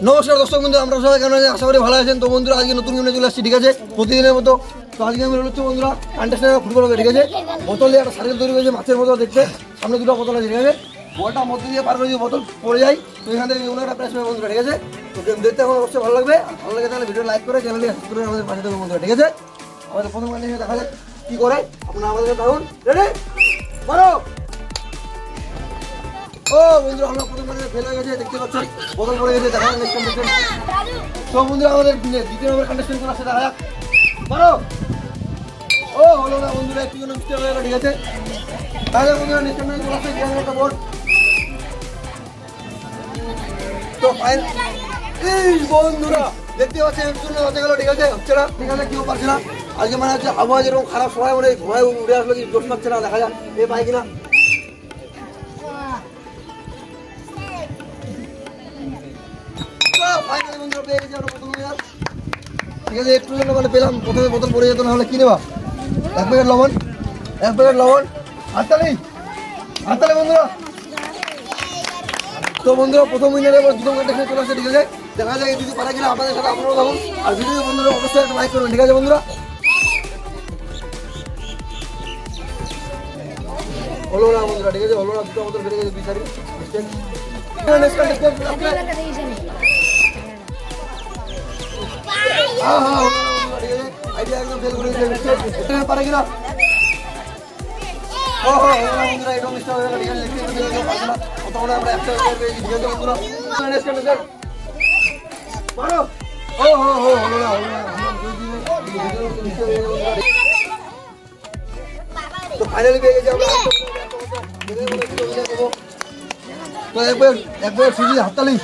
নমস্কার দর্শক বন্ধু, আমরা সবাই কেমন আছেন? আশা করি ভালো আছেন। তো বন্ধুরা আজকে নতুন গেমে চলে আসছি, ঠিক আছে, প্রতিদিনের মতো। তো আজকে আমি হচ্ছে বন্ধুরা কন্টেস্টেন্ট ফুটবল হবে, ঠিক আছে। বোতল দিয়ে একটা সার্কেল তৈরি করেছে মাছের মতো দেখতে, সামনে দুটো বোতল আছে, ঠিক আছে। বলটা মধ্যে দিয়ে পার করে যদি বোতল পড়ে যায় তো এখান থেকে কোনো একটা প্রাইস পাবে বন্ধুরা, ঠিক আছে। তো গেম দেখতে আমার অবশ্যই ভালো লাগবে, ভালো লাগে তাহলে ভিডিও লাইক করে চ্যানেলটি সাবস্ক্রাইব করে আমাদের পাশে থাকবেন বন্ধুরা, ঠিক আছে। আমাদের প্রথম গান দেখা যাক কি করে, আপনারা আমাদের থাকুন রেডি মারো। ও বন্ধুরা আমরা প্রথম গানে ফেল হয়ে গেছে, দেখতে পাচ্ছেন বোতল পড়ে গেছে, দেখা যাক নেক্সট কন্টেস্টেন্ট। তো বন্ধুরা আমাদের দ্বিতীয় নম্বর কন্টেস্টেন্ট কোন আছে দেখা যাক, মারো। ও হলো না বন্ধুরা, একটু জন্য মিস্টেক হয়ে গেল, ঠিক আছে। তাহলে বন্ধুরা নেক্সট কন্টেস্টেন্ট কোন আছে, গিয়ে একটা বোর্ড। তো ফাইন এই বন্ধুরা দেখতে পাচ্ছেন একটু জন্য হতে গেল, ঠিক আছে, হচ্ছে না, ঠিক আছে, কেউ পারছে না। আজকে মানে হচ্ছে আবহাওয়া যেরকম খারাপ, সবাই মানে ঘুমায় উঠে আসলো, কি জোশ পাচ্ছে না, দেখা যাক এ পায় কিনা। ঠিক আছে, একটু জন্য মানে পেলাম, প্রথমে বোতল পড়ে যেত, না হলে কি নেবা? এক প্যাকেট লবণ, এক প্যাকেট লবণ, হাততালি হাততালি বন্ধুরা। তো বন্ধুরা প্রথম উইনারে এবার দুটো কন্টেস্টেন্ট চলে আসছে, ঠিক আছে। দেখা যায় যদি পারা কিনা আপনাদের সাথে আপনারাও থাকুন, আর ভিডিও বন্ধুরা অবশ্যই একটা লাইক করবেন, ঠিক আছে বন্ধুরা। হলো না বন্ধুরা, ঠিক আছে, হলো না, দুটো বোতল বেড়ে গেছে, দুই চারি মিস্টেক। আইডিয়া একদম ফেল করে দিয়েছে, পারে কিনা? ও হো বন্ধুরা এটা মিস্টেক হয়ে গেল, ঠিক আছে, দেখতে পাচ্ছেন না, প্রথমে আমরা একটা পেয়েছি, ঠিক আছে বন্ধুরা। মারো। ও হো হো হলো না, তো ফাইনালি পেয়ে গেছি আমরা। তো একবার সুজি হাততালি।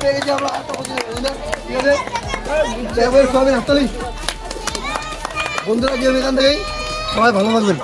পেয়ে গেছি আমরা, ঠিক আছে, সবাই হাততালি বন্ধুরা। গিয়ে এখান থেকেই সবাই ভালো থাকবেন।